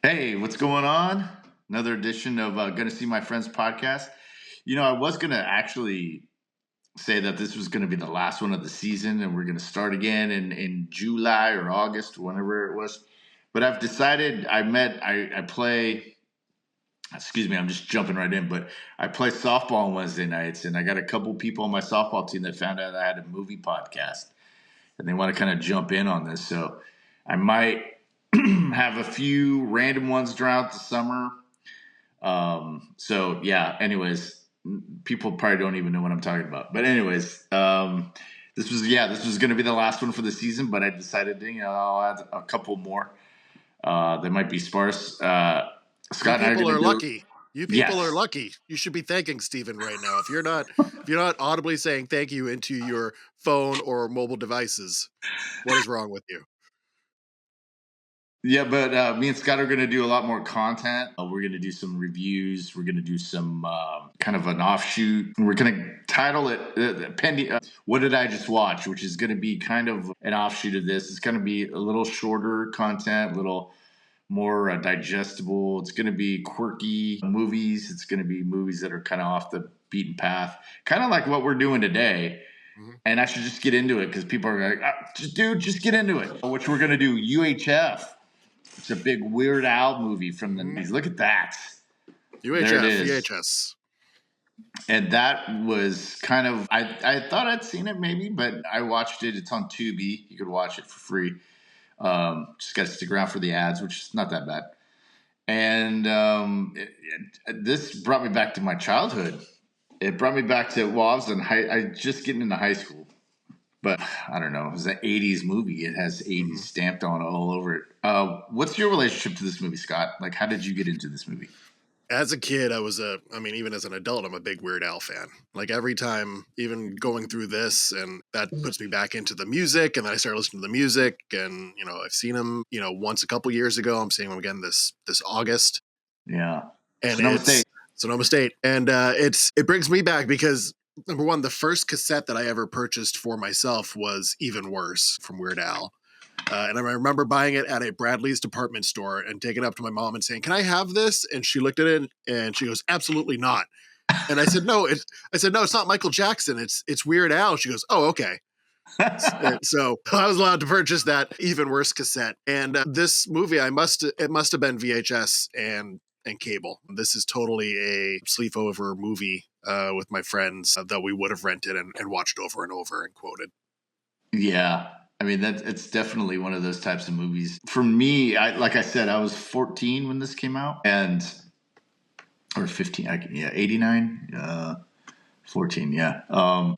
Hey, what's going on? Another edition of Gonna See My Friends podcast. I was going to actually say that this was going to be the last one of the season and we're going to start again in July or August, whenever it was. But I've decided I play, excuse me, I'm just jumping right in, but I play softball on Wednesday nights and I got a couple people on my softball team that found out I had a movie podcast and they want to kind of jump in on this. So I might have a few random ones throughout the summer. So yeah, anyways, people probably don't even know what I'm talking about. But anyways, this was going to be the last one for the season, but I decided I'll add a couple more. They might be sparse. You Scott and I are people going are to do. lucky. You people are Yes. lucky. You should be thanking Steven right now. If you're not audibly saying thank you into your phone or mobile devices, what is wrong with you? Yeah, but me and Scott are going to do a lot more content. We're going to do some reviews. We're going to do some kind of an offshoot. We're going to title it What Did I Just Watch? Which is going to be kind of an offshoot of this. It's going to be a little shorter content, a little more digestible. It's going to be quirky movies. It's going to be movies that are kind of off the beaten path, kind of like what we're doing today. Mhm. And I should just get into it because people are like, just get into it. Which we're going to do UHF. It's a big Weird Al movie from the 90s. Look at that. There it UHF, is. VHS. And that was kind of, I thought I'd seen it maybe, but I watched it. It's on Tubi. You could watch it for free. Just got to stick around for the ads, which is not that bad. And this brought me back to my childhood. It brought me back to, I was just getting into high school. But I don't know. It was an 80s movie. It has 80s stamped on all over it. What's your relationship to this movie, Scott? Like, how did you get into this movie? As a kid, even as an adult, I'm a big Weird Al fan. Like every time, even going through this, and that puts me back into the music, and then I started listening to the music, and I've seen him, once a couple years ago. I'm seeing him again this August, Yeah. and Sonoma it's State. Sonoma State, and it brings me back because number one, the first cassette that I ever purchased for myself was Even Worse from Weird Al. And I remember buying it at a Bradley's department store and taking it up to my mom and saying, "Can I have this?" And she looked at it and she goes, "Absolutely not." And I said, "No, it's not Michael Jackson. It's Weird Al." She goes, "Oh, okay." So I was allowed to purchase that Even Worse cassette. And this movie, it must have been VHS and cable. This is totally a sleepover movie with my friends that we would have rented and watched over and over and quoted. Yeah. I mean, it's definitely one of those types of movies. For me, like I said, I was 14 when this came out, or 15. 89. 14, yeah.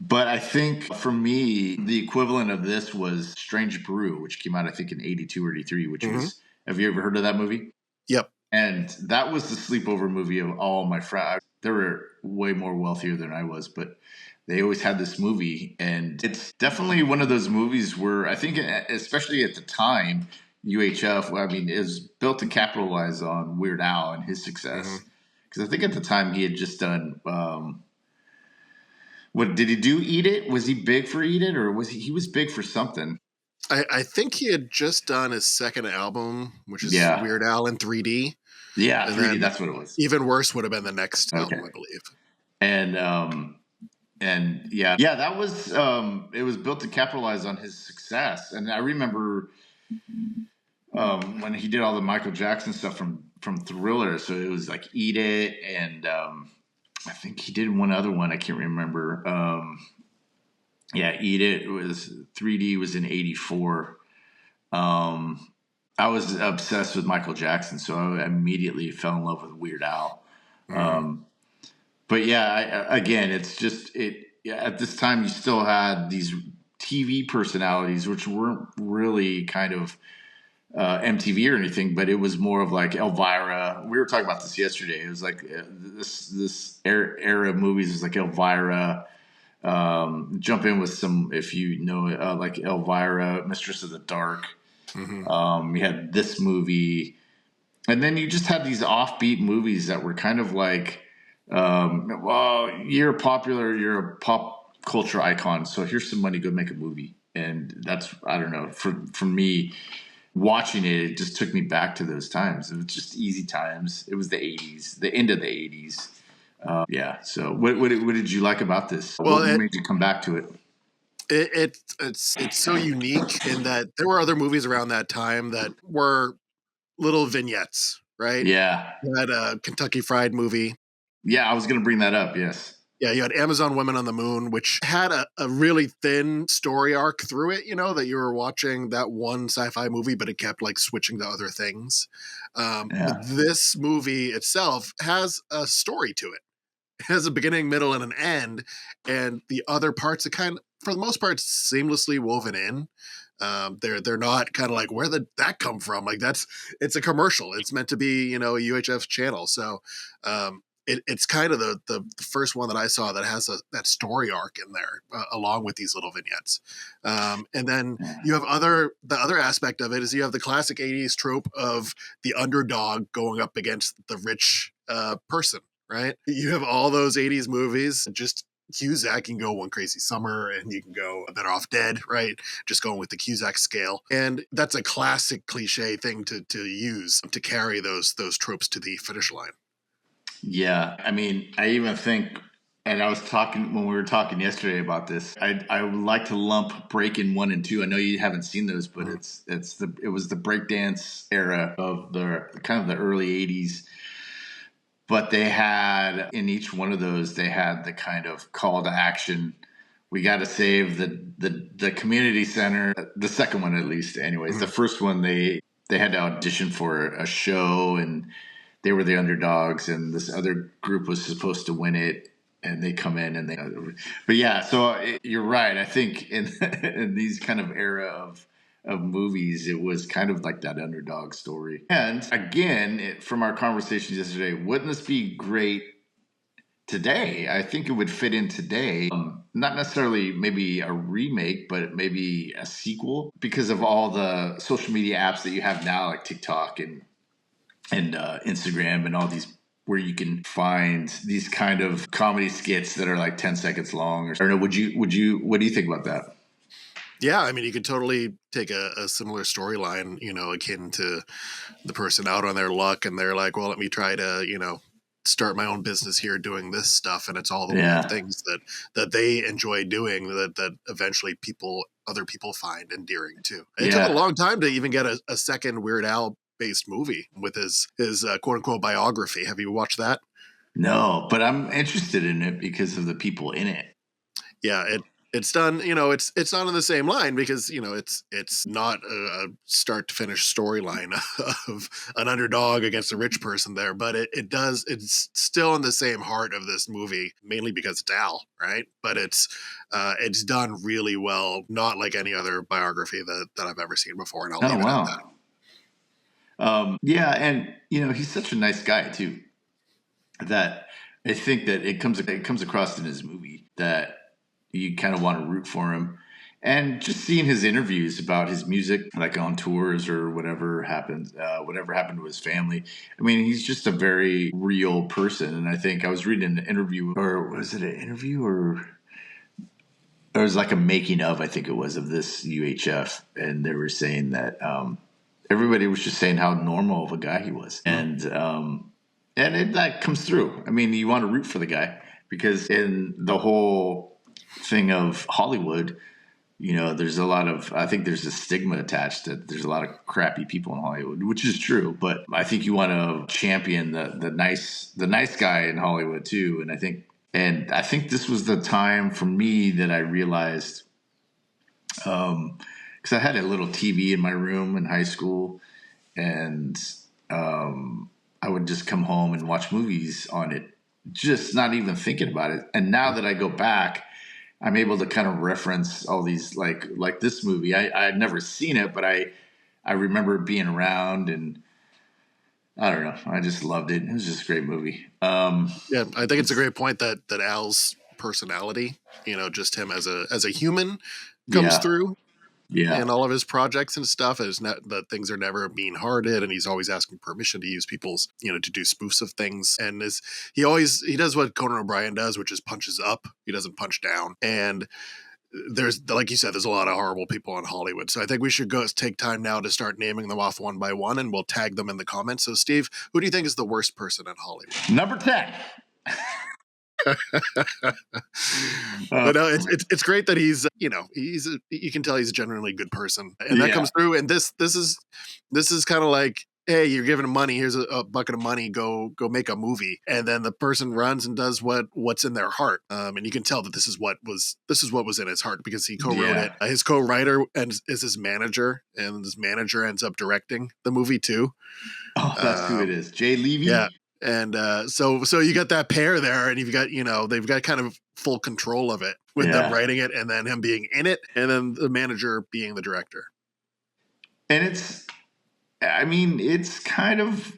But I think for me, the equivalent of this was Strange Brew, which came out, I think, in 82 or 83, which was, have you ever heard of that movie? Yep. And that was the sleepover movie of all my friends. They were way more wealthier than I was, but they always had this movie. And it's definitely one of those movies where I think, especially at the time, UHF, I mean, is built to capitalize on Weird Al and his success. Because I think at the time he had just done what did he do? Eat It? Was he big for Eat It, or was he was big for something? I think he had just done his second album, which is Yeah, Weird Al in 3D. yeah, And 3D. then That's what it was. Even Worse would have been the next Okay, album, I believe. And yeah, that was it was built to capitalize on his success. And I remember when he did all the Michael Jackson stuff from Thriller. So it was like Eat It, and I think he did one other one. I can't remember. Yeah, Eat It was 3D was in '84. I was obsessed with Michael Jackson, so I immediately fell in love with Weird Al. But yeah, again, it's just it. Yeah, at this time, you still had these TV personalities, which weren't really kind of MTV or anything, but it was more of like Elvira. We were talking about this yesterday. It was like this era of movies was like Elvira. Jump in with some, if you know, like Elvira, Mistress of the Dark. You had this movie, and then you just had these offbeat movies that were kind of like, well, you're popular, you're a pop culture icon, so here's some money, go make a movie. And that's, I don't know, for me, watching it, it just took me back to those times. It was just easy times. It was the 80s, the end of the 80s. Yeah. So what did you like about this? Well, What made you come back to it? it's so unique in that there were other movies around that time that were little vignettes, right? Yeah. You had a Kentucky Fried Movie. Yeah, I was going to bring that up. Yes. Yeah, you had Amazon Women on the Moon, which had a really thin story arc through it, that you were watching that one sci-fi movie, but it kept like switching to other things. But Yeah. this movie itself has a story to it. It has a beginning, middle, and an end, and the other parts are kind of, for the most part, seamlessly woven in. They're not kind of like, where did that come from? Like it's a commercial. It's meant to be a UHF channel. So it's kind of the first one that I saw that has that story arc in there, along with these little vignettes. And then Yeah. you have the other aspect of it is you have the classic 80s trope of the underdog going up against the rich person, right? You have all those 80s movies, just Cusack can go One Crazy Summer, and you can go Better Off Dead, right? Just going with the Cusack scale. And that's a classic cliche thing to use to carry those tropes to the finish line. Yeah. I mean, I even think, and I was talking when we were talking yesterday about this. I would like to lump Breakin' 1 and 2. I know you haven't seen those, but it was the breakdance era of the kind of the early 80s. But they had in each one of those, they had the kind of call to action. We got to save the community center. The second one, at least, anyways. The first one, they had to audition for a show, and they were the underdogs, and this other group was supposed to win it, and they come in and they. But yeah, so you're right. I think in in these kind of era of movies, it was kind of like that underdog story. And again, from our conversations yesterday, wouldn't this be great today? I think it would fit in today. Not necessarily maybe a remake, but maybe a sequel because of all the social media apps that you have now, like TikTok and Instagram and all these where you can find these kind of comedy skits that are like 10 seconds long. Or I don't know. What do you think about that? Yeah, I mean, you could totally take a similar storyline, akin to the person out on their luck, and they're like, well, let me try to, start my own business here doing this stuff, and it's all the weird Yeah. things that they enjoy doing that eventually other people find endearing too. It took a Yeah. long time to even get a second Weird Al based movie with his quote unquote biography. Have you watched that? No, but I'm interested in it because of the people in it. Yeah, it's done. It's not on the same line because it's not a start to finish storyline of an underdog against a rich person there, but it's still in the same heart of this movie, mainly because it's Al, right? But it's done really well, not like any other biography that I've ever seen before, and I'll Oh leave it at that. wow. Yeah, and he's such a nice guy too. That I think that it comes across in his movie that you kind of want to root for him. And just seeing his interviews about his music, like on tours or whatever happened to his family. I mean, he's just a very real person. And I think I was reading an interview, or was it an interview, or it was like a making of, I think it was, of this UHF, and they were saying that everybody was just saying how normal of a guy he was, and it that comes through. I mean, you want to root for the guy because in the whole thing of Hollywood, there's a lot of, I think there's a stigma attached that there's a lot of crappy people in Hollywood, which is true. But I think you want to champion the nice guy in Hollywood too. And I think this was the time for me that I realized, because I had a little TV in my room in high school, and I would just come home and watch movies on it, just not even thinking about it. And now that I go back, I'm able to kind of reference all these, like this movie. I had never seen it, but I remember being around, and I don't know. I just loved it. It was just a great movie. Yeah, I think it's a great point that Al's personality, just him as a human, comes Yeah, through yeah, in all of his projects and stuff. Is not that things are never mean hearted, and he's always asking permission to use people's, to do spoofs of things. And he does what Conan O'Brien does, which is punches up. He doesn't punch down. And there's, like you said, there's a lot of horrible people in Hollywood. So I think we should take time now to start naming them off one by one, and we'll tag them in the comments. So Steve, who do you think is the worst person in Hollywood? Number 10. But no, it's great that he's, you can tell he's a genuinely good person, and that comes through. And this is kind of like, hey, you're giving him money. Here's a bucket of money. Go make a movie. And then the person runs and does what's in their heart. And you can tell that this is what was in his heart, because he co-wrote it. His co-writer is his manager, and his manager ends up directing the movie too. Oh, that's who it is. Jay Levy. Yeah. And so you got that pair there, and you've got, they've got kind of full control of it with them writing it, and then him being in it, and then the manager being the director. And it's kind of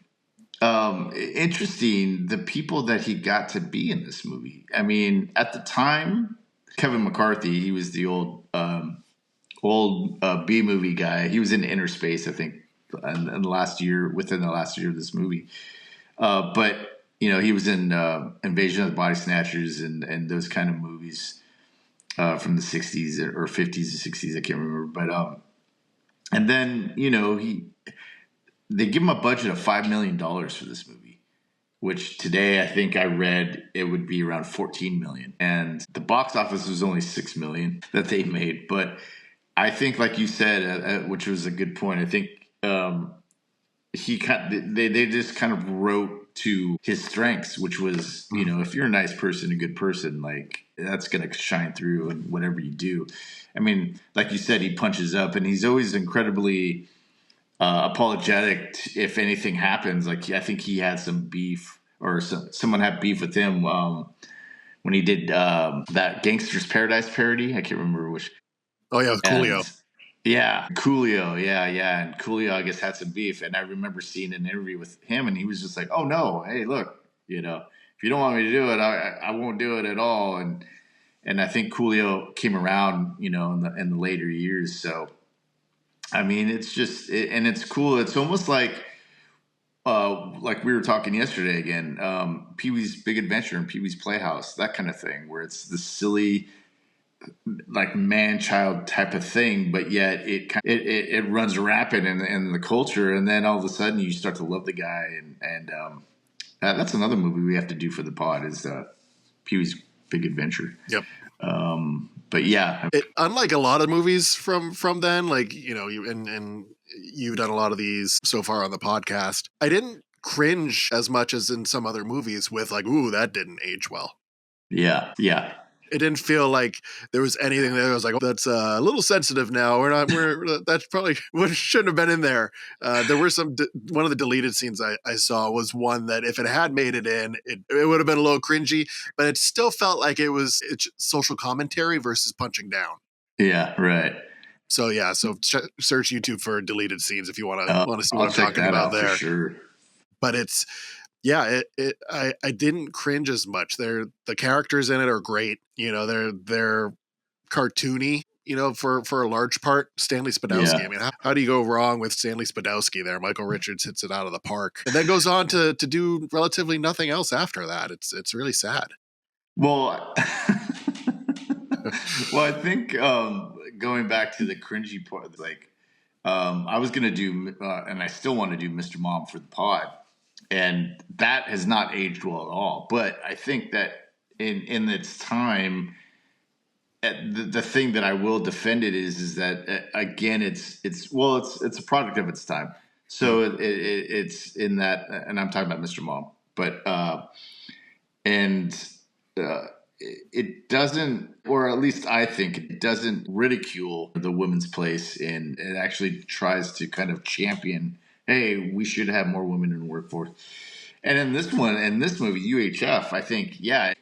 interesting, the people that he got to be in this movie. I mean, at the time, Kevin McCarthy, he was the old B movie guy. He was in Inner Space, I think, within the last year of this movie. But he was in Invasion of the Body Snatchers and those kind of movies from the 60s or 50s or 60s. I can't remember. But and then they give him a budget of $5 million for this movie, which today I think I read it would be around $14 million, and the box office was only $6 million that they made. But I think, like you said, which was a good point, I think they just kind of wrote to his strengths, which was, if you're a nice person, a good person, like, that's going to shine through in whatever you do. I mean, like you said, he punches up, and he's always incredibly apologetic if anything happens. Like, I think he had some beef, or someone had beef with him when he did that Gangster's Paradise parody. I can't remember which. Oh yeah, with Coolio. Yeah, Coolio. Yeah. And Coolio, I guess, had some beef. And I remember seeing an interview with him, and he was just like, oh, no, hey, look, if you don't want me to do it, I won't do it at all. And I think Coolio came around, in the later years. So, I mean, it's just, and it's cool. It's almost like we were talking yesterday again, Pee-wee's Big Adventure and Pee-wee's Playhouse, that kind of thing, where it's the silly, like, man-child type of thing, but yet it runs rampant in the culture, and then all of a sudden you start to love the guy, and that's another movie we have to do for the pod is Pee-wee's Big Adventure. Yep. But yeah, unlike a lot of movies from then, like, and you've done a lot of these so far on the podcast, I didn't cringe as much as in some other movies with, like, ooh, that didn't age well. Yeah. It didn't feel like there was anything there. I was like, oh, that's a little sensitive now. That's probably what shouldn't have been in there. There were one of the deleted scenes I saw was one that if it had made it in, it would have been a little cringy, but it still felt like it's social commentary versus punching down. Yeah, right. So yeah, search YouTube for deleted scenes if you want to see what I'm talking about there. For sure. But it's, yeah, I didn't cringe as much. The characters in it are great. They're cartoony, for a large part. Stanley Spadowski. Yeah. I mean, how do you go wrong with Stanley Spadowski there? Michael Richards hits it out of the park, and then goes on to do relatively nothing else after that. It's really sad. Well, I think going back to the cringy part, like, I was gonna do, and I still want to do Mr. Mom for the pod. And that has not aged well at all. But I think that in its time, the thing that I will defend it is that again, it's a product of its time. So it's in that, and I'm talking about Mr. Mom, but it doesn't, or at least I think it doesn't ridicule the women's place, and it actually tries to kind of champion, hey, we should have more women in the workforce. And in this movie, UHF, I think, yeah,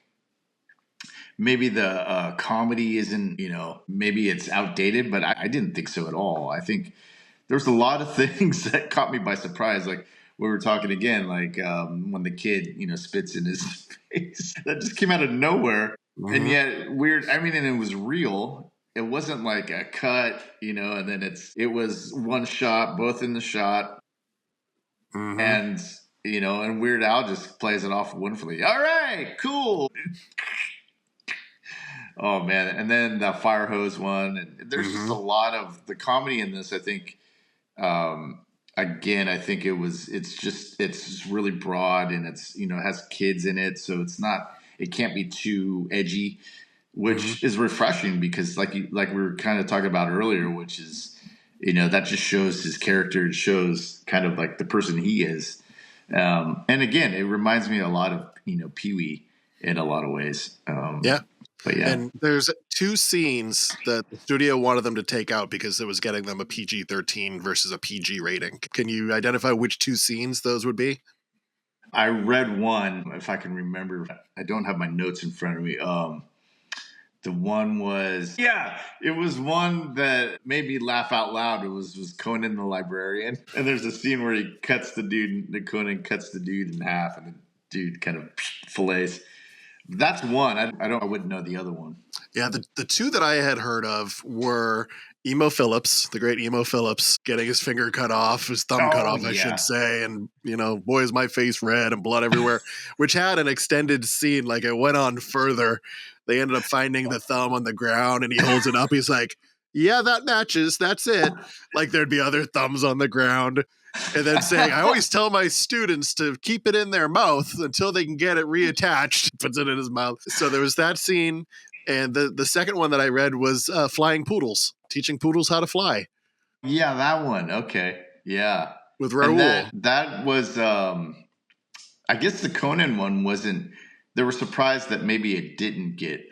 maybe the comedy isn't, maybe it's outdated, but I didn't think so at all. I think there's a lot of things that caught me by surprise. Like we were talking again, like when the kid, spits in his face. That just came out of nowhere. Mm-hmm. And yet weird. I mean, and it was real. It wasn't like a cut, and then it was one shot, both in the shot. Mm-hmm. And, and Weird Al just plays it off wonderfully. All right, cool. Oh man, and then the fire hose one, and there's just a Mm-hmm. lot of the comedy in this. I think, um, again, I think it's just really broad, and it's it has kids in it, so it can't be too edgy, Mm-hmm. which is refreshing because like we were kind of talking about earlier, which is that just shows his character. It shows kind of like the person he is, and again, it reminds me a lot of Pee Wee in a lot of ways. Yeah. But yeah. And there's two scenes that the studio wanted them to take out because it was getting them a PG-13 versus a PG rating. Can you identify which two scenes those would be? I read one, if I can remember. I don't have my notes in front of me. The one was, yeah, it was one that made me laugh out loud. It was Conan the Librarian, and there's a scene where Conan cuts the dude in half, and the dude kind of fillets. That's one. I wouldn't know the other one. Yeah, the two that I had heard of were Emo Phillips, the great Emo Phillips, getting his finger cut off, his thumb cut Oh off, I should yeah. say, and boy is my face red and blood everywhere, which had an extended scene, like it went on further. They ended up finding the thumb on the ground and he holds it up. He's like, yeah, that matches. That's it. Like there'd be other thumbs on the ground. And then saying, I always tell my students to keep it in their mouth until they can get it reattached. Puts it in his mouth. So there was that scene. And the second one that I read was flying poodles, teaching poodles how to fly Yeah, that one. Okay. Yeah. with And Raoul. that was I guess the Conan one wasn't. They were surprised that maybe it didn't get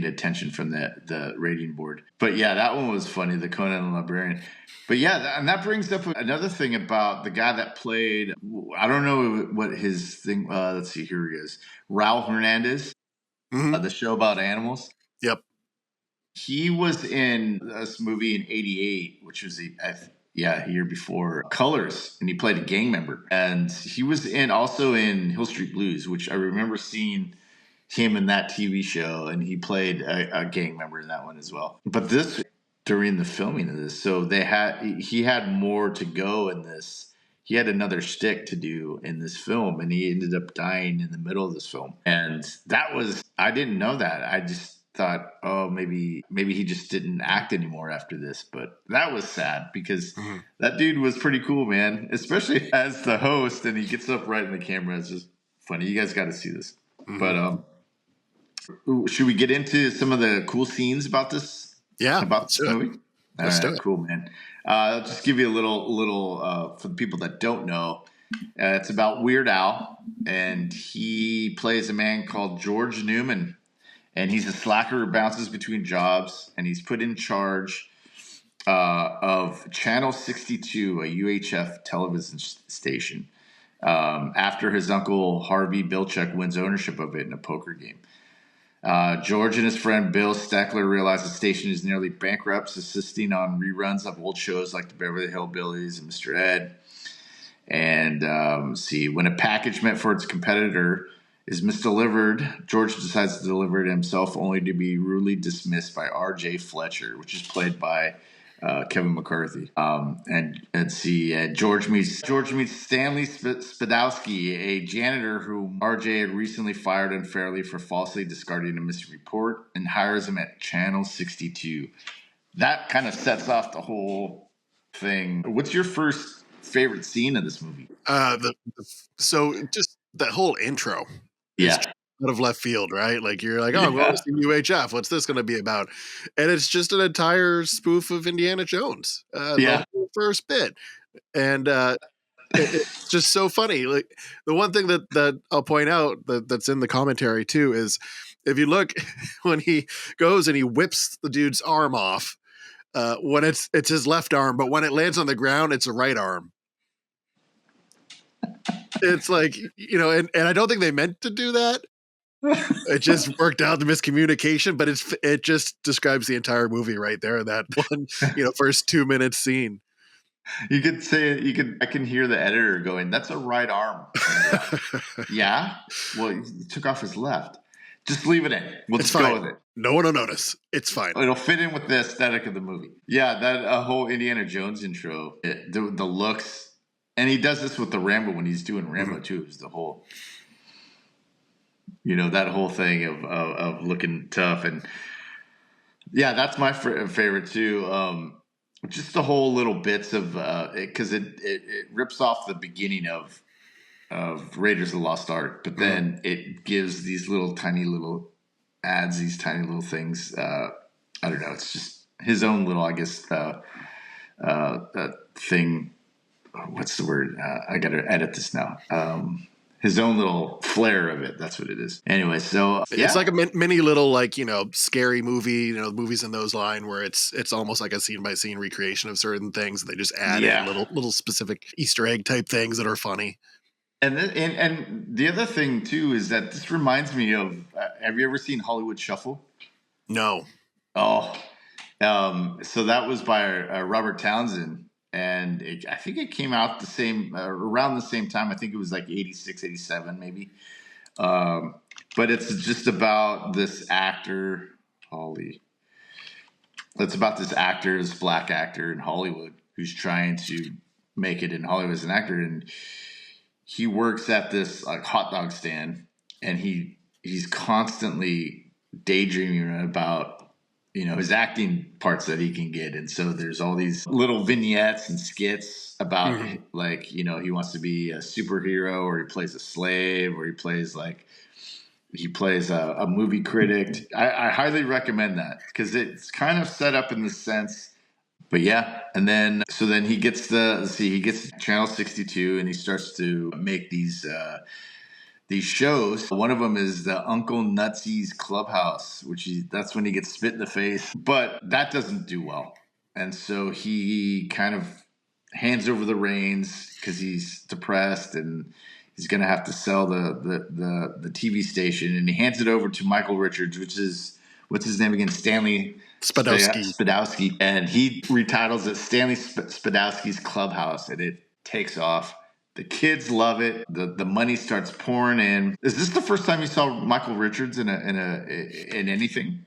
attention from the rating board. But yeah, that one was funny. The Conan the Librarian. But yeah, and that brings up another thing about the guy that played. I don't know what his thing. Let's see. Here he is, Raul Hernandez, Mm-hmm. the show about animals. Yep. He was in this movie in '88, which was a year before Colors, and he played a gang member. And he was also in Hill Street Blues, which I remember seeing him in that TV show, and he played a gang member in that one as well. But this during the filming of this, so he had more to go in this. He had another shtick to do in this film, and he ended up dying in the middle of this film. And that was I didn't know that. I just thought, oh, maybe he just didn't act anymore after this. But that was sad because Mm-hmm. that dude was pretty cool, man. Especially as the host, and he gets up right in the camera. It's just funny. You guys got to see this. Mm-hmm. But should we get into some of the cool scenes about this? Yeah. About Let's this do it. movie? Let's do All right, it. cool, man. I'll just give you a little for the people that don't know. It's about Weird Al, and he plays a man called George Newman, and he's a slacker who bounces between jobs, and he's put in charge of Channel 62, a UHF television station, after his uncle Harvey Bilchek wins ownership of it in a poker game. George and his friend Bill Steckler realize the station is nearly bankrupt, insisting on reruns of old shows like the Beverly Hillbillies and Mr. Ed. And when a package meant for its competitor is misdelivered, George decides to deliver it himself, only to be rudely dismissed by R.J. Fletcher, which is played by Kevin McCarthy. George meets Stanley Spadowski, a janitor whom RJ had recently fired unfairly for falsely discarding a missing report, and hires him at Channel 62. That kind of sets off the whole thing. What's your first favorite scene of this movie? So just that whole intro is Yeah. out of left field, right? Like you're like, oh, I'm going to see UHF. What's this going to be about? And it's just an entire spoof of Indiana Jones. The whole first bit, and it's just so funny. Like the one thing that I'll point out that's in the commentary too is if you look when he goes and he whips the dude's arm off, when it's his left arm, but when it lands on the ground, it's a right arm. It's like, and I don't think they meant to do that. It just worked out the miscommunication, but it just describes the entire movie right there. That one, first 2 minute scene. You could say I can hear the editor going, "That's a right arm." Yeah. Well, he took off his left. Just leave it in. We'll just go with it. No one will notice. It's fine. It'll fit in with the aesthetic of the movie. Yeah, that whole Indiana Jones intro, the looks, and he does this with the Rambo when he's doing Rambo too. Is the whole. that whole thing of looking tough. And yeah, that's my favorite too. Just the whole little bits of because it rips off the beginning of Raiders of the Lost Ark, but then it gives these little tiny little adds, these tiny little things. I don't know. It's just his own little, I guess, thing. What's the word? I got to edit this now. His own little flair of it. That's what it is. Anyway, so yeah. It's like a mini little, like, scary movie, movies in those line where it's almost like a scene by scene recreation of certain things. They just add in little specific Easter egg type things that are funny. And the other thing too is that this reminds me of. Have you ever seen Hollywood Shuffle? No. Oh, so that was by Robert Townsend. And I think it came out the same around the same time. I think it was like 86, 87 maybe. But it's just about this actor, Holly. It's about this actor, this black actor in Hollywood who's trying to make it in Hollywood as an actor. And he works at this like hot dog stand, and he's constantly daydreaming about his acting parts that he can get. And so there's all these little vignettes and skits about like, he wants to be a superhero, or he plays a slave, or he plays a movie critic. I highly recommend that because it's kind of set up in the sense. But yeah, and then he gets he gets Channel 62, and he starts to make these shows. One of them is the Uncle Nutsy's Clubhouse, that's when he gets spit in the face. But that doesn't do well. And so he kind of hands over the reins because he's depressed, and he's going to have to sell the TV station. And he hands it over to Michael Richards, which is, what's his name again? Stanley Spadowski. And he retitles it Stanley Spadowski's Clubhouse, and it takes off. The kids love it. The money starts pouring in. Is this the first time you saw Michael Richards in anything?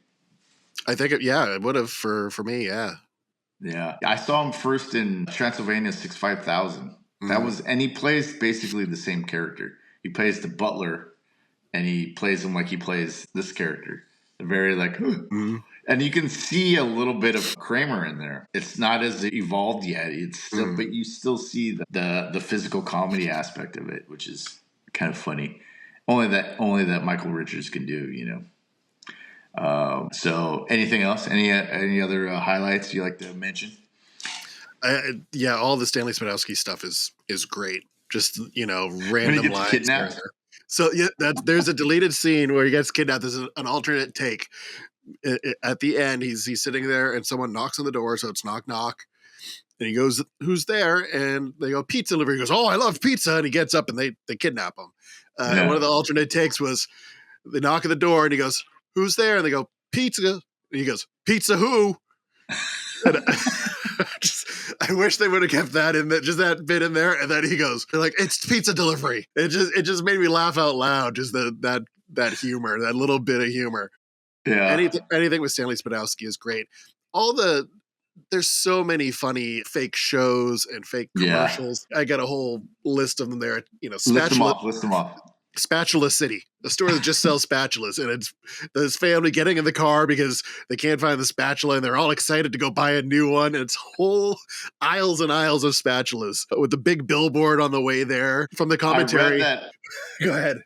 I think it would have for me. Yeah. Yeah. I saw him first in Transylvania 65000. That was, and he plays basically the same character. He plays the butler, and he plays him like he plays this character. Very like, and you can see a little bit of Kramer in there. It's not as evolved yet. It's still, but you still see the physical comedy aspect of it, which is kind of funny. Only that Michael Richards can do, So anything else? Any other highlights you like to mention? Yeah, all the Stanley Spadowski stuff is great. Just random lines. Kidnapped. So yeah, there's a deleted scene where he gets kidnapped. There's an alternate take. At the end, he's sitting there, and someone knocks on the door. So it's knock knock, and he goes, "Who's there?" And they go, "Pizza delivery." He goes, "Oh, I love pizza," and he gets up, and they kidnap him. And one of the alternate takes was they knock at the door, and he goes, "Who's there?" And they go, "Pizza." And he goes, "Pizza who?" And I wish they would have kept that in, just that bit in there. And then he goes, they're like, "It's pizza delivery." It just made me laugh out loud. Just that humor, that little bit of humor. Yeah. Anything with Stanley Spadowski is great. There's so many funny fake shows and fake commercials. I got a whole list of them there. List them off. Spatula City, a store that just sells spatulas, and it's this family getting in the car because they can't find the spatula, and they're all excited to go buy a new one. And it's whole aisles and aisles of spatulas with the big billboard on the way there from the commentary. I read that. Go ahead.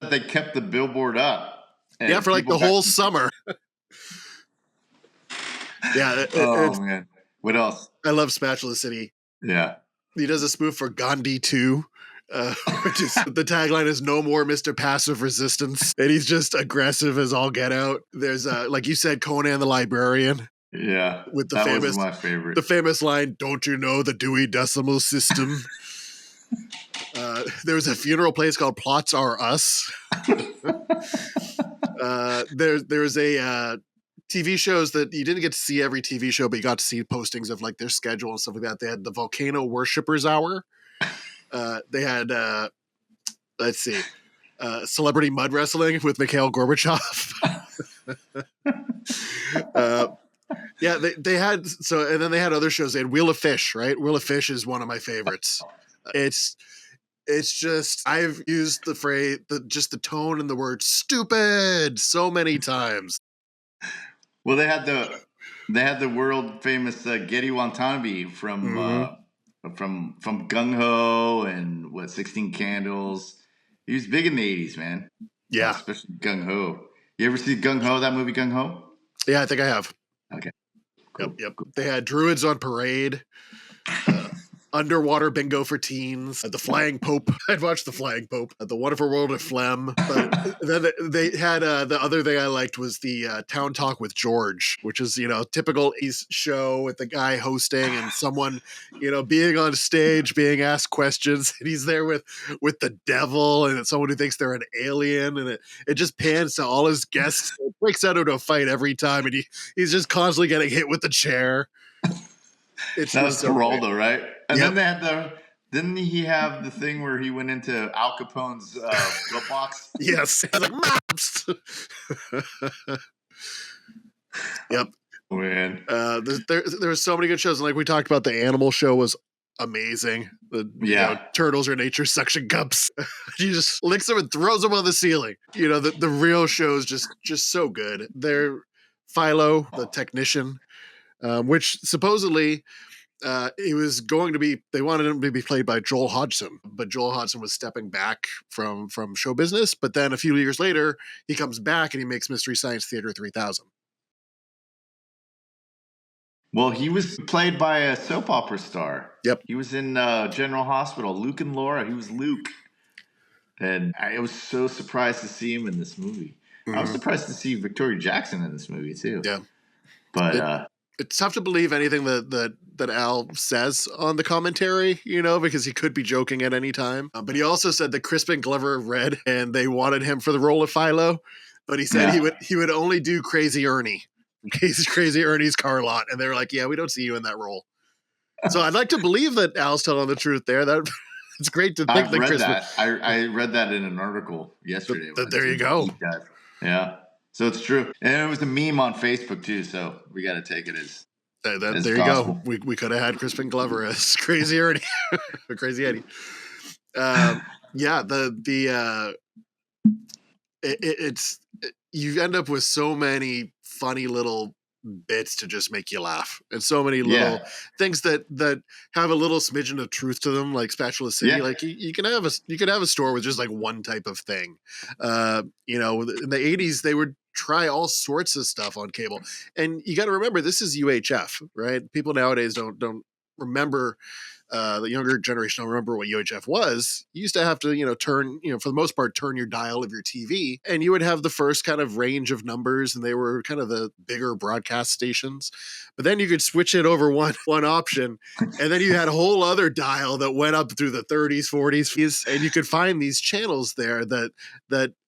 They kept the billboard up. Yeah, for like the whole summer. Yeah. Man. What else? I love Spatula City. Yeah. He does a spoof for Gandhi 2. Which is the tagline is "No more Mr. Passive Resistance," and he's just aggressive as all get out. There's like you said, Conan the Librarian. Yeah, with that was my favorite. The famous line, "Don't you know the Dewey Decimal System?" There's a funeral place called Plots Are Us. There's a TV shows that you didn't get to see every TV show, but you got to see postings of like their schedule and stuff like that. They had the Volcano Worshippers Hour. They had, let's see, Celebrity Mud Wrestling with Mikhail Gorbachev. Yeah, they had, and then they had other shows. They had Wheel of Fish, right? Wheel of Fish is one of my favorites. It's It's just, I've used the phrase, just the tone and the word stupid so many times. Well, they had the world famous Getty Watanabe from Gung Ho and 16 Candles. He was big in the 80s, man. Yeah. Especially Gung Ho. You ever see Gung Ho? That movie Gung Ho? Yeah, I think I have. Okay. Yep, Cool. yep. Cool. They had druids on parade. Underwater bingo for teens. The Flying Pope. I'd watch The Flying Pope. The Wonderful World of Phlegm. But then they had the other thing I liked was the Town Talk with George, which is, typical show with the guy hosting and someone, being on stage, being asked questions. And he's there with the devil and someone who thinks they're an alien. And it just pans to all his guests. It breaks out into a fight every time. And he's just constantly getting hit with the chair. That was so Geraldo, great. right? And Yep. then they had didn't he have the thing where he went into Al Capone's glove box? Yes. He's like, maps. Yep. Oh, man. There's so many good shows. And like we talked about, the animal show was amazing. Turtles are nature suction cups. He just licks them and throws them on the ceiling. The real show is just so good. They're Philo, the technician, which supposedly he was going to be, they wanted him to be played by Joel Hodgson, but Joel Hodgson was stepping back from show business. But then a few years later, he comes back and he makes Mystery Science Theater 3000. Well, he was played by a soap opera star. Yep. He was in General Hospital, Luke and Laura. He was Luke. And I was so surprised to see him in this movie. I was surprised to see Victoria Jackson in this movie, too. Yeah. But it's tough to believe anything that Al says on the commentary, because he could be joking at any time. But he also said that Crispin Glover read and they wanted him for the role of Philo, but he said he would only do Crazy Ernie, Crazy Ernie's car lot, and they were like, "Yeah, we don't see you in that role." So I'd like to believe that Al's telling the truth there. That it's great to think that Crispin. I read that in an article yesterday. There you go. Yeah. So it's true. And it was a meme on Facebook too, so we got to take it as there gospel. You go. We could have had Crispin Glover as Crazy Ernie or Crazy Eddie. It's you end up with so many funny little bits to just make you laugh, and so many little things that have a little smidgen of truth to them, like Spatula City. Yeah. Like you can have a store with just like one type of thing. In the 80s they would try all sorts of stuff on cable, and you got to remember this is UHF, right? People nowadays don't remember. The younger generation don't remember what UHF was. You used to have to, turn, for the most part, turn your dial of your TV, and you would have the first kind of range of numbers, and they were kind of the bigger broadcast stations. But then you could switch it over one option, and then you had a whole other dial that went up through the 30s, 40s, and you could find these channels there that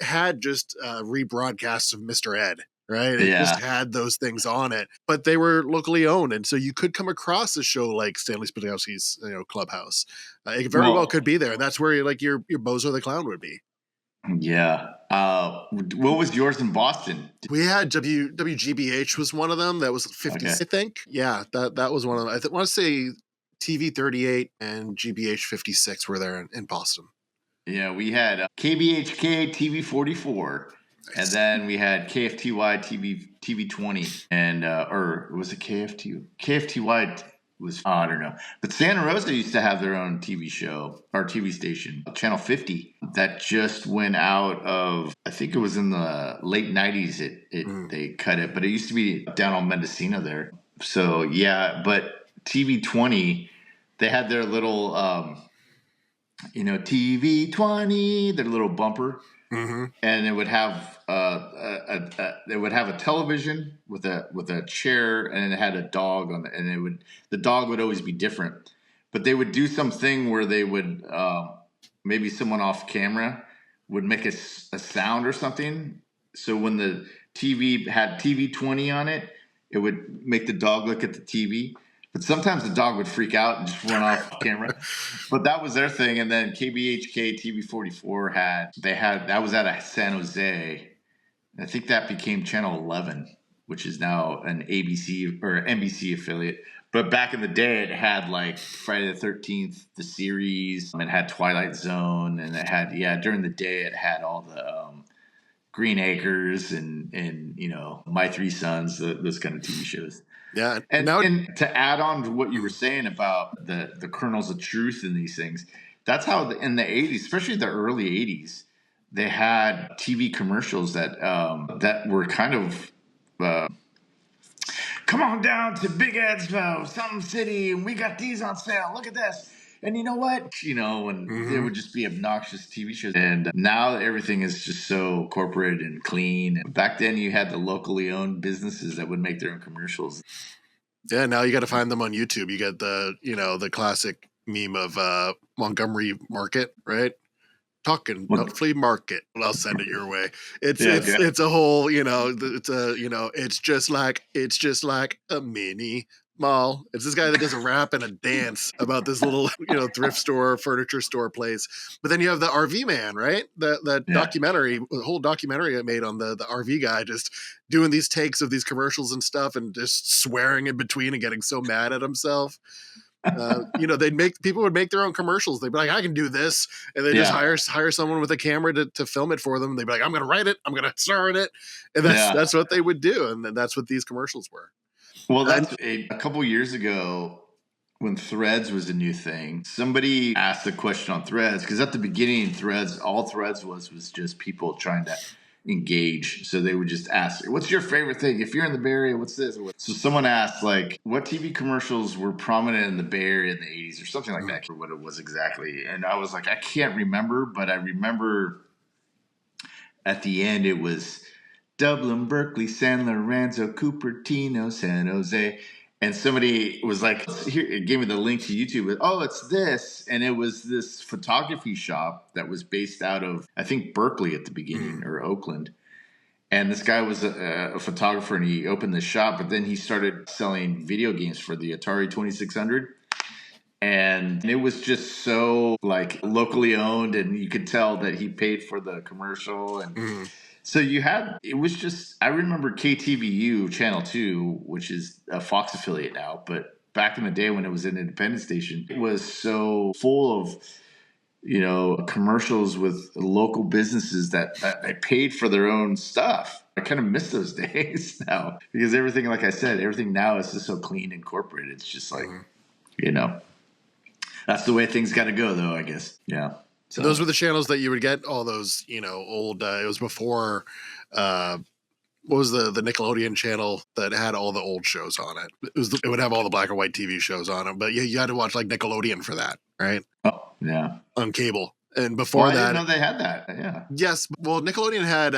had just rebroadcasts of Mr. Ed. Right. It just had those things on it, but they were locally owned. And so you could come across a show like Stanley Spadowski's, Clubhouse. It very well could be there. And that's where your Bozo the Clown would be. Yeah. What was yours in Boston? We had WGBH was one of them. That was 50, I think. Yeah, that was one of them. I want to say TV 38 and GBH 56 were there in Boston. Yeah, we had KBHK TV 44. And then we had KFTY TV 20, and or was it KFT? KFTY was, I don't know. But Santa Rosa used to have their own TV show or TV station, Channel 50, that just went out of, I think it was in the late 90s. They cut it, but it used to be down on Mendocino there. So yeah, but TV 20, they had their little, TV 20, their little bumper. Mm-hmm. And it would have a television with a chair, and it had a dog on it, and the dog would always be different. But they would do something where they would maybe someone off camera would make a sound or something. So when the TV had TV 20 on it, it would make the dog look at the TV. But sometimes the dog would freak out and just run off camera. But that was their thing. And then KBHK TV 44 that was out of San Jose. I think that became Channel 11, which is now an ABC or NBC affiliate. But back in the day, it had like Friday the 13th, the series. It had Twilight Zone, and it had during the day it had all the Green Acres and My Three Sons, those kind of TV shows. Yeah. And to add on to what you were saying about the kernels of truth in these things, that's how in the 80s, especially the early 80s, they had TV commercials that were kind of come on down to Big Edsmo, Something City, and we got these on sale. Look at this. And you know what? And there would just be obnoxious TV shows. And now everything is just so corporate and clean. Back then, you had the locally owned businesses that would make their own commercials. Yeah, now you got to find them on YouTube. You get the classic meme of Montgomery Market, right? Talking about flea market. Well, I'll send it your way. It's a whole, it's just like a mini mall. It's this guy that does a rap and a dance about this little, thrift store, furniture store place. But then you have the RV man, right? That documentary, the whole documentary I made on the RV guy, just doing these takes of these commercials and stuff and just swearing in between and getting so mad at himself. People would make their own commercials. They'd be like, I can do this. And they just hire someone with a camera to film it for them. They'd be like, I'm going to write it. I'm going to star in it. And that's what they would do. And then that's what these commercials were. Well, that's a couple years ago when Threads was a new thing. Somebody asked a question on Threads because at the beginning, all Threads was just people trying to engage. So they would just ask, what's your favorite thing? If you're in the Bay Area, what's this? So someone asked, like, what TV commercials were prominent in the Bay Area in the 80s or something like that, or what it was exactly. And I was like, I can't remember, but I remember at the end it was Dublin, Berkeley, San Lorenzo, Cupertino, San Jose. And somebody was like, here, it gave me the link to YouTube. Oh, it's this. And it was this photography shop that was based out of, I think, Berkeley at the beginning or Oakland. And this guy was a photographer and he opened the shop, but then he started selling video games for the Atari 2600. And it was just so like locally owned, and you could tell that he paid for the commercial. And so I remember KTVU Channel 2, which is a Fox affiliate now, but back in the day when it was an independent station, it was so full of, commercials with local businesses that they paid for their own stuff. I kind of miss those days now because everything, like I said, everything now is just so clean and corporate. It's just like, that's the way things got to go though, I guess. Yeah. So those were the channels that you would get all those, old, it was before, what was the Nickelodeon channel that had all the old shows on it? It would have all the black and white TV shows on it, but you had to watch like Nickelodeon for that, right? Oh, yeah. On cable. And before that, I didn't know they had that. Yeah. Yes. Well, Nickelodeon had,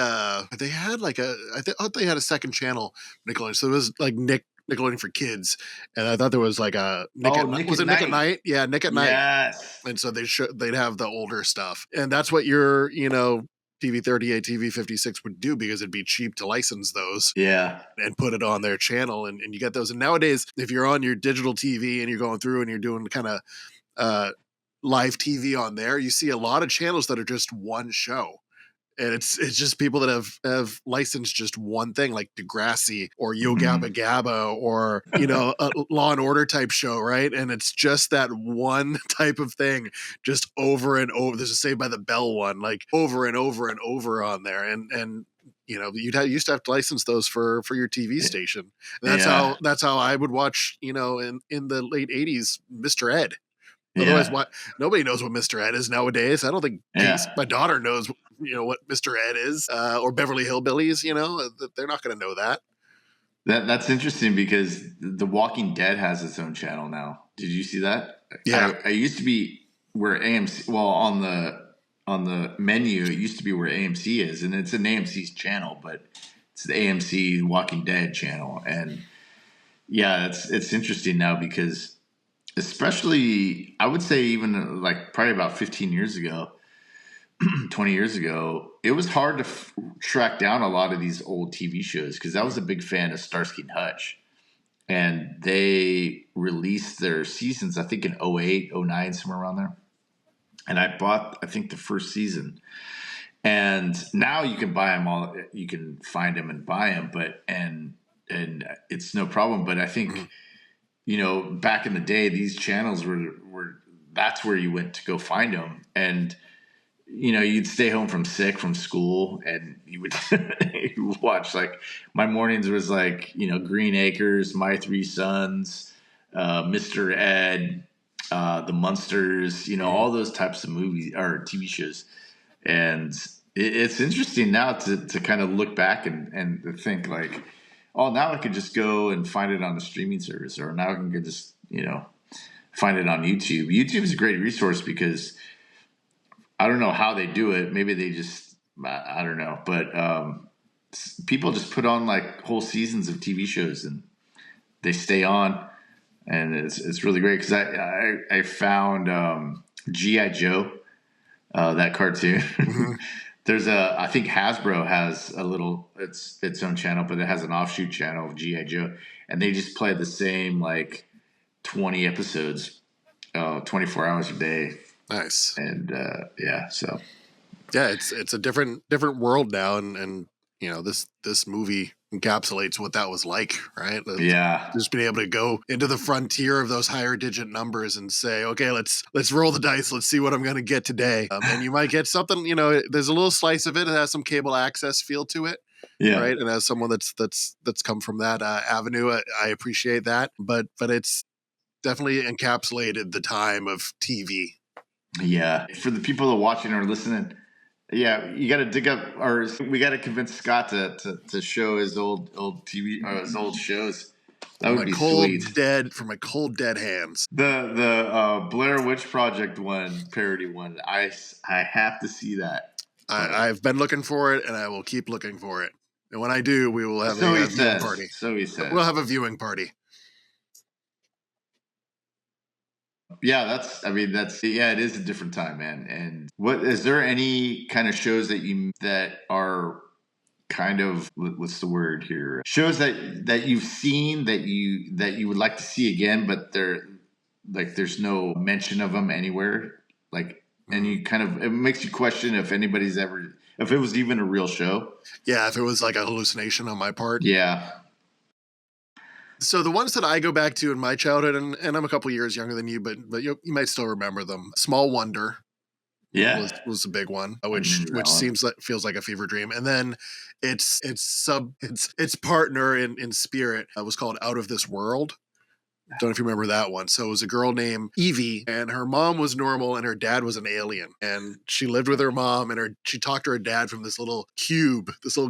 they had like I thought they had a second channel, Nickelodeon. So it was like Nickelodeon for kids, and I thought there was like a Nick at Night? Yeah, Nick at Night. Yes. And so they'd have the older stuff, and that's what your TV 38, TV 56 would do because it'd be cheap to license those. Yeah. And put it on their channel, and you get those. And nowadays, if you're on your digital TV and you're going through and you're doing kind of live TV on there, you see a lot of channels that are just one show. And it's just people that have licensed just one thing, like Degrassi or Yo Gabba Gabba or, a Law and Order type show, right? And it's just that one type of thing just over and over. There's a Saved by the Bell one, like over and over and over on there. And you used to have to license those for your TV station. And that's how I would watch, in the late 80s, Mr. Ed. Otherwise, nobody knows what Mr. Ed is nowadays. I don't think my daughter knows, what Mr. Ed is, or Beverly Hillbillies. They're not going to know that. That's interesting because The Walking Dead has its own channel now. Did you see that? Yeah, I used to be where AMC. Well, on the menu, it used to be where AMC is, and it's an AMC's channel, but it's the AMC Walking Dead channel, and it's interesting now because. Especially, I would say even like probably about 15 years ago, 20 years ago, it was hard to track down a lot of these old TV shows because I was a big fan of Starsky and Hutch. And they released their seasons, I think in 08, 09, somewhere around there. And I bought, I think, the first season. And now you can buy them all. You can find them and buy them, and it's no problem. But I think... back in the day, these channels were that's where you went to go find them. And, you'd stay home from school and you would you would watch, like, my mornings was like, Green Acres, My Three Sons, Mr. Ed, The Munsters, all those types of movies or TV shows. And it's interesting now to kind of look back and to think like, oh, now I could just go and find it on a streaming service, or now I can just, find it on YouTube. YouTube is a great resource because I don't know how they do it. Maybe they just, I don't know, but people just put on like whole seasons of TV shows and they stay on, and it's really great because I found G.I. Joe, that cartoon. Mm-hmm. I think Hasbro has its own channel, but it has an offshoot channel of G.I. Joe, and they just play the same like 20 episodes, 24 hours a day. Nice. And so yeah, it's a different world now, and this movie encapsulates what that was like, right? Yeah, just being able to go into the frontier of those higher digit numbers and say, okay, let's roll the dice, let's see what I'm going to get today, and you might get something. There's a little slice of it that has some cable access feel to it. Yeah. Right. And as someone that's come from that avenue, I appreciate that, but it's definitely encapsulated the time of TV. Yeah. For the people that are watching or listening, yeah, you got to dig up, or we got to convince Scott to show his old TV or his old shows. That would be sweet. From my cold dead hands. The Blair Witch Project parody one. I have to see that. I've been looking for it, and I will keep looking for it. And when I do, we will have a viewing party. So he says. We'll have a viewing party. Yeah, it is a different time, man. And is there any kind of shows that are kind of, what's the word here? Shows that you've seen that you would like to see again, but there's no mention of them anywhere. Like, and you it makes you question if it was even a real show. Yeah, if it was like a hallucination on my part. Yeah. So the ones that I go back to in my childhood, and I'm a couple years younger than you, but you might still remember them. Small Wonder, was a big one, which feels like a fever dream. And then its partner in spirit was called Out of This World. Don't know if you remember that one. So it was a girl named Evie, and her mom was normal and her dad was an alien. And she lived with her mom, and she talked to her dad from this little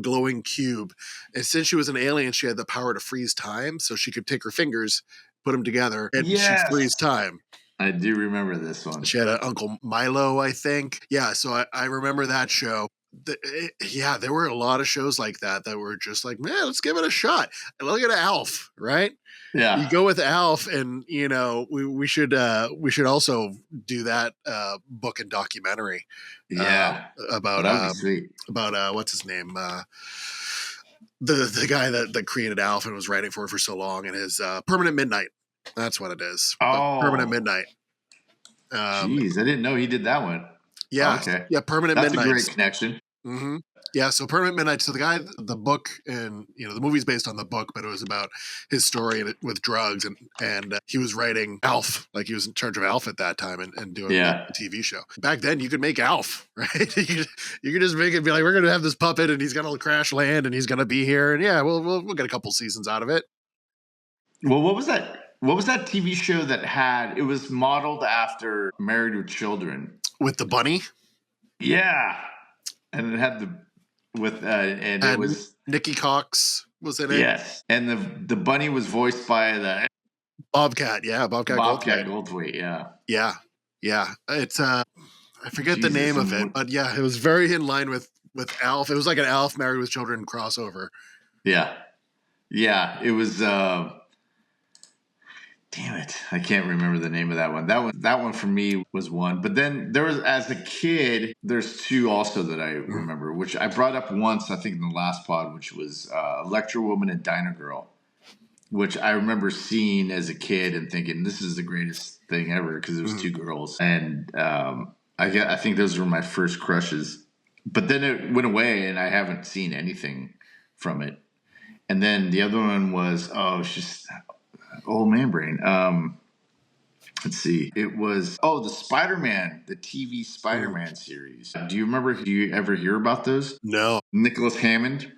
glowing cube. And since she was an alien, she had the power to freeze time. So she could take her fingers, put them together, and she'd freeze time. I do remember this one. She had an Uncle Milo, I think. Yeah, so I remember that show. There were a lot of shows like that were just like, man, let's give it a shot. And look at Alf, right? Yeah, you go with Alf, and we should also do that book and documentary. Yeah, about what's his name, the guy that created Alf and was writing for it for so long, and his Permanent Midnight. That's what it is. Permanent Midnight. Jeez, I didn't know he did that one. Yeah. Okay. Yeah. Permanent Midnight. That's a great connection. Mm-hmm. Yeah. So Permanent Midnight. So the book, and the movie's based on the book, but it was about his story with drugs, and he was writing Alf, like he was in charge of Alf at that time, and doing a TV show. Back then, you could make Alf, right? you could just make it be like, we're going to have this puppet, and he's going to crash land, and he's going to be here, and we'll get a couple seasons out of it. Well, what was that? What was that TV show that it was modeled after Married with Children? With the bunny? Yeah. And it had it was Nikki Cox was in it. Yes. And the bunny was voiced by the Bobcat. Yeah, Bobcat Goldthwait. Yeah. Yeah. Yeah. It's I forget the name of it, but yeah, it was very in line with Alf. It was like an Alf Married with Children crossover. Yeah. Yeah. It was damn it, I can't remember the name of that one. That one for me was one. But then there was, as a kid, there's two also that I remember, which I brought up once, I think in the last pod, which was Electro Woman and Diner Girl, which I remember seeing as a kid and thinking, this is the greatest thing ever, because it was two girls. And I think those were my first crushes. But then it went away, and I haven't seen anything from it. And then the other one was, old man brain. Let's see. It was the Spider-Man, the TV Spider-Man series. Do you remember? Do you ever hear about those? No. Nicholas Hammond.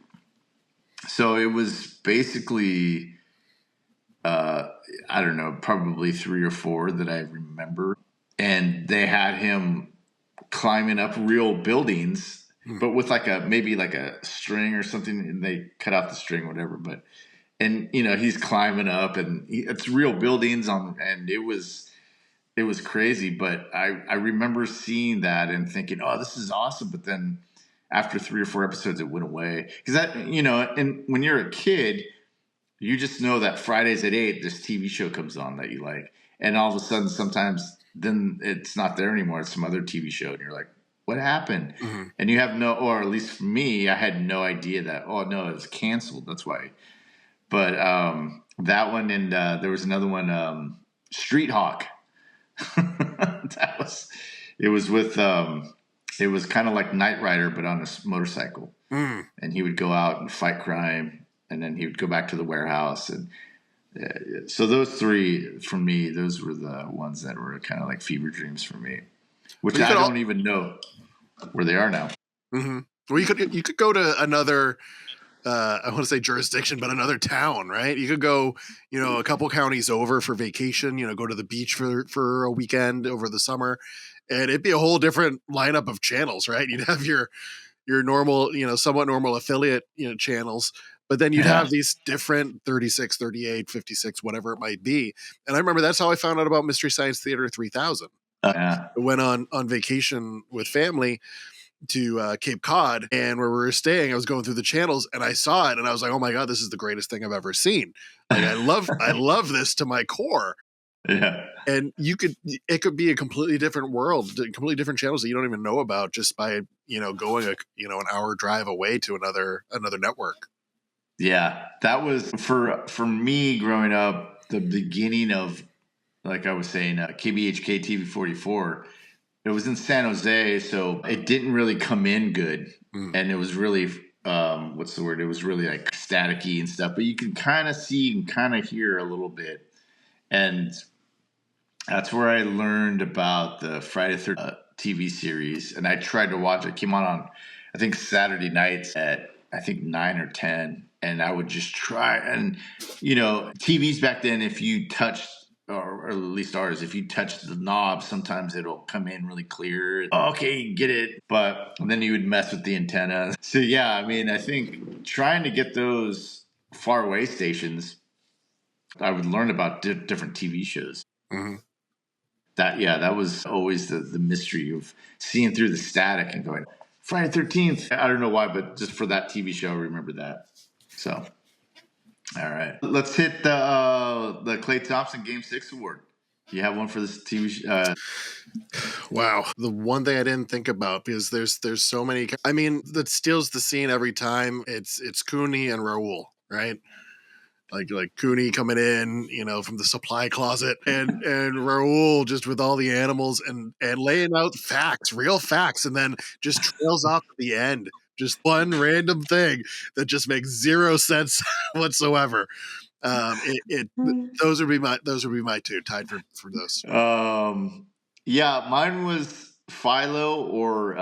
So it was basically, I don't know, probably 3 or 4 that I remember, and they had him climbing up real buildings, but with maybe like a string or something, and they cut out the string, whatever. But he's climbing up, and it's real buildings and it was crazy. But I remember seeing that and thinking, oh, this is awesome. But then after 3 or 4 episodes, it went away because and when you're a kid, you just know that Fridays at 8, this TV show comes on that you like, and all of a sudden, sometimes then it's not there anymore. It's some other TV show, and you're like, what happened? Mm-hmm. And you have no, or at least for me, I had no idea that. Oh no, it was canceled. That's why. But that one, and there was another one, Street Hawk. It was with it was kind of like Knight Rider but on a motorcycle, and he would go out and fight crime, and then he would go back to the warehouse. And so those 3 for me, those were the ones that were kind of like fever dreams for me, which I don't even know where they are now. Mm-hmm. Well, you could go to another I want to say jurisdiction, but another town, right? You could go, a couple counties over for vacation, go to the beach for a weekend over the summer, and it'd be a whole different lineup of channels, right? You'd have your normal, somewhat normal affiliate, channels, but then you'd have these different 36, 38, 56, whatever it might be. And I remember that's how I found out about Mystery Science Theater 3000. I went on vacation with family to Cape Cod, and where we were staying, I was going through the channels and I saw it and I was like, oh my God, this is the greatest thing I've ever seen. Like, I love this to my core. Yeah. And it could be a completely different world, completely different channels that you don't even know about just by, going an hour drive away to another network. Yeah. That was for me growing up, the beginning of, like I was saying, KBHK TV 44. It was in San Jose, so it didn't really come in good. And it was really, what's the word? It was really like staticky and stuff, but you can kind of see and kind of hear a little bit. And that's where I learned about the Friday the 13th TV series. And I tried to watch it. It came on, I think, Saturday nights at, I think, 9 or 10. And I would just try. And, TVs back then, if you touched, or at least ours, if you touch the knob, sometimes it'll come in really clear. Oh, okay, get it. But then you would mess with the antenna. So, yeah, I mean, I think trying to get those far away stations, I would learn about different TV shows. Mm-hmm. That was always the mystery of seeing through the static and going, Friday the 13th. I don't know why, but just for that TV show, I remember that. So... All right, let's hit the Clay Thompson Game 6 award. Do you have one for this TV show? Wow, the one thing I didn't think about, because there's so many. I mean, that steals the scene every time. It's Cooney and Raul, right? Like Cooney coming in, from the supply closet, and Raul just with all the animals and laying out facts, real facts, and then just trails off at the end. Just one random thing that just makes zero sense whatsoever. Those would be my 2 tied for those. Yeah, mine was Philo or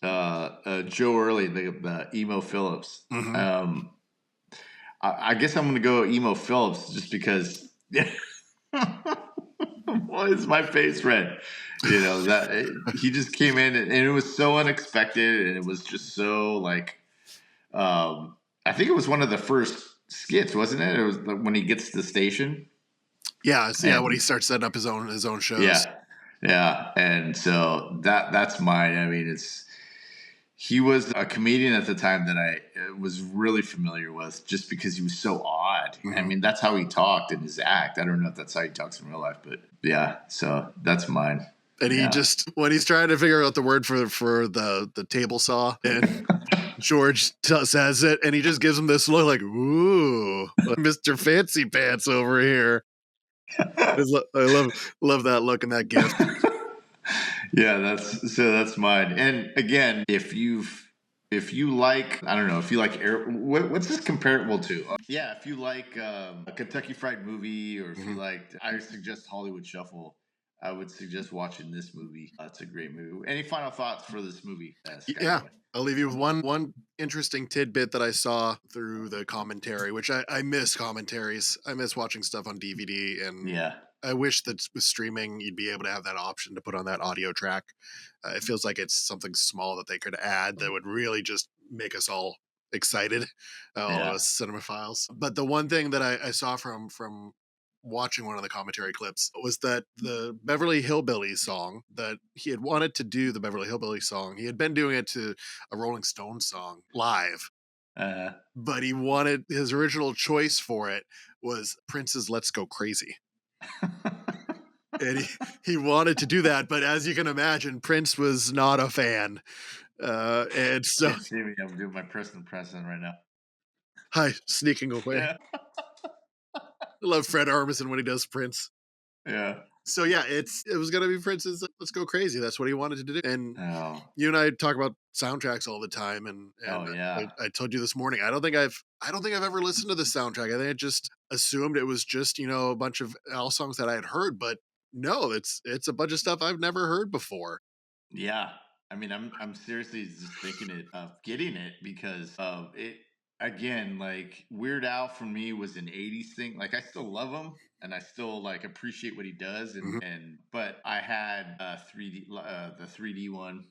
Joe Early, the Emo Phillips. Mm-hmm. I guess I'm going to go Emo Phillips just because. Why is my face red? That he just came in and it was so unexpected, and it was just so like, I think it was one of the first skits, wasn't it? It was when he gets to the station. Yeah, when he starts setting up his own shows. Yeah, and so that's mine. I mean, he was a comedian at the time that I was really familiar with, just because he was so odd. Mm-hmm. I mean, that's how he talked in his act. I don't know if that's how he talks in real life, but yeah. So that's mine. And he just, when he's trying to figure out the word for the table saw, and George says it, and he just gives him this look like, ooh, Mr. Fancy Pants over here. I love that look and that gift. Yeah, that's mine. And again, if you've if you like, I don't know, if you like what's this comparable to? Yeah, if you like a Kentucky Fried Movie, or if you liked, I suggest Hollywood Shuffle. I would suggest watching this movie. It's a great movie. Any final thoughts for this movie, Scotty Yeah. Boy? I'll leave you with one interesting tidbit that I saw through the commentary, which I miss commentaries. I miss watching stuff on DVD, and Yeah, I wish that with streaming you'd be able to have that option to put on that audio track. It feels like it's something small that they could add that would really just make us all excited, all of yeah. us cinemaphiles. But the one thing that I saw from watching one of the commentary clips was that the Beverly Hillbillies song, that he had wanted to do the Beverly Hillbillies song. He had been doing it to a Rolling Stones song live, Uh, but he wanted, his original choice for it was Prince's Let's Go Crazy. And he wanted to do that, but as you can imagine, Prince was not a fan. And so, can't see me. I'm doing my person present right now. hi, sneaking away. Yeah, I love Fred Armisen when he does Prince. yeah. So yeah, it was gonna be Prince's Let's Go Crazy. That's what he wanted to do. And Oh, you and I talk about soundtracks all the time, and oh yeah. I told you this morning, I don't think I've ever listened to the soundtrack. I think I just assumed it was just, a bunch of Al songs that I had heard, but no, it's a bunch of stuff I've never heard before. Yeah, I mean, I'm seriously just thinking of getting it because of it. Again, like Weird Al for me was an '80s thing. Like I still love him and I still like appreciate what he does, Mhm. and but I had 3D the 3D one,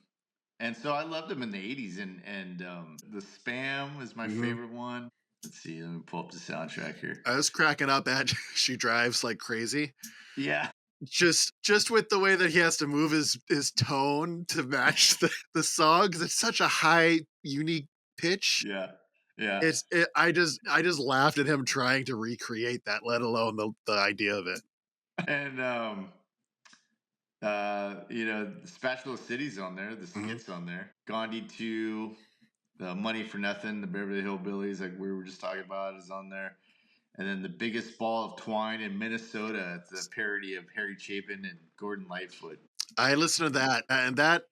and so I loved him in the '80s, and the Spam is my Mhm. favorite one. Let's see, let me pull up the soundtrack here. I was cracking up at She Drives Like Crazy. Yeah, Just with the way that he has to move his tone to match the song, 'cause it's such a high, unique pitch. yeah, yeah, I just laughed at him trying to recreate that, let alone the idea of it. and the Spatula City's on there, the Mhm. skits on there. Gandhi 2, the Money for Nothing, the Beverly Hillbillies, like we were just talking about, is on there. And then the Biggest Ball of Twine in Minnesota. It's a parody of Harry Chapin and Gordon Lightfoot. I listened to that, and that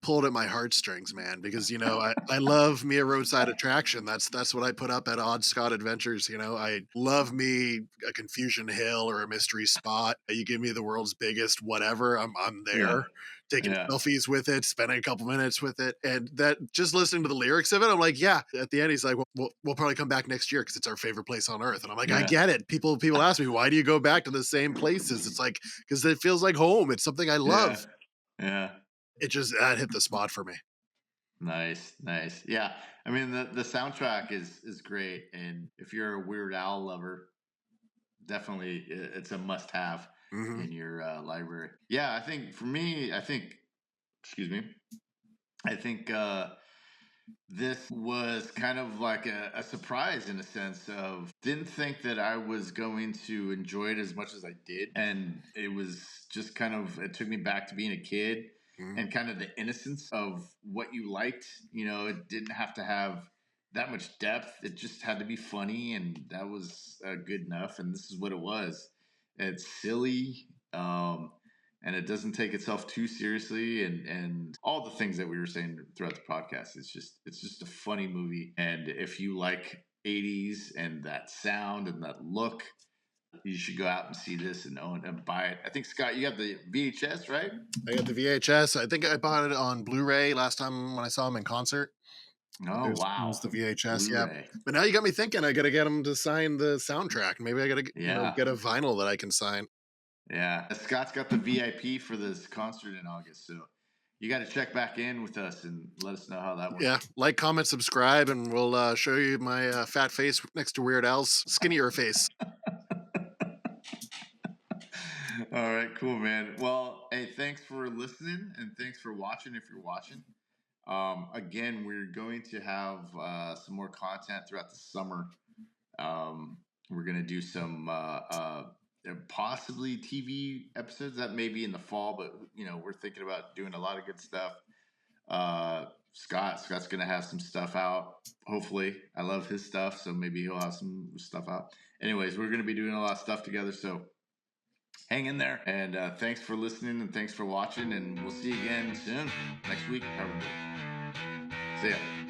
pulled at my heartstrings, man, because I love me a roadside attraction. That's what I put up at Odd Scott Adventures. I love me a Confusion Hill or a Mystery Spot. You give me the world's biggest whatever, I'm Yeah, there, taking yeah, selfies with it, spending a couple minutes with it, and that, just listening to the lyrics of it, I'm like, yeah. At the end, he's like, well, we'll probably come back next year because it's our favorite place on earth, and I'm like, I yeah, get it. People ask me, why do you go back to the same places? It's like, because it feels like home. It's something I yeah, love. yeah. It just, that hit the spot for me. Nice, nice. Yeah, I mean the soundtrack is great, and if you're a Weird Al lover, definitely it's a must have Hmm. in your library. Yeah, I think for me, excuse me, I think this was kind of like a surprise in a sense of didn't think that I was going to enjoy it as much as I did. And it was just kind of, it took me back to being a kid Hmm. and kind of the innocence of what you liked. It didn't have to have that much depth. It just had to be funny, and that was good enough. And this is what it was. It's silly. And it doesn't take itself too seriously, and all the things that we were saying throughout the podcast. It's just a funny movie, and if you like '80s and that sound and that look, you should go out and see this and own and buy it. I think, Scott, you have the VHS, right? I got the VHS. I think I bought it on Blu-ray last time when I saw him in concert. Oh There's wow, the VHS, yeah. Blu-ray. But now you got me thinking. I got to get him to sign the soundtrack. Maybe I got to, Yeah, get a vinyl that I can sign. yeah. Scott's got the VIP for this concert in August, so you got to check back in with us and let us know how that went. Yeah, like, comment, subscribe, and we'll show you my fat face next to Weird Al's skinnier face. All right, cool, man. Well, hey, thanks for listening and thanks for watching if you're watching. Again, we're going to have some more content throughout the summer. We're going to do some possibly TV episodes that may be in the fall, but we're thinking about doing a lot of good stuff. Scott's going to have some stuff out. Hopefully, I love his stuff, so maybe he'll have some stuff out. Anyways, we're going to be doing a lot of stuff together, so hang in there. And thanks for listening and thanks for watching. And we'll see you again soon next week. Have a good See ya.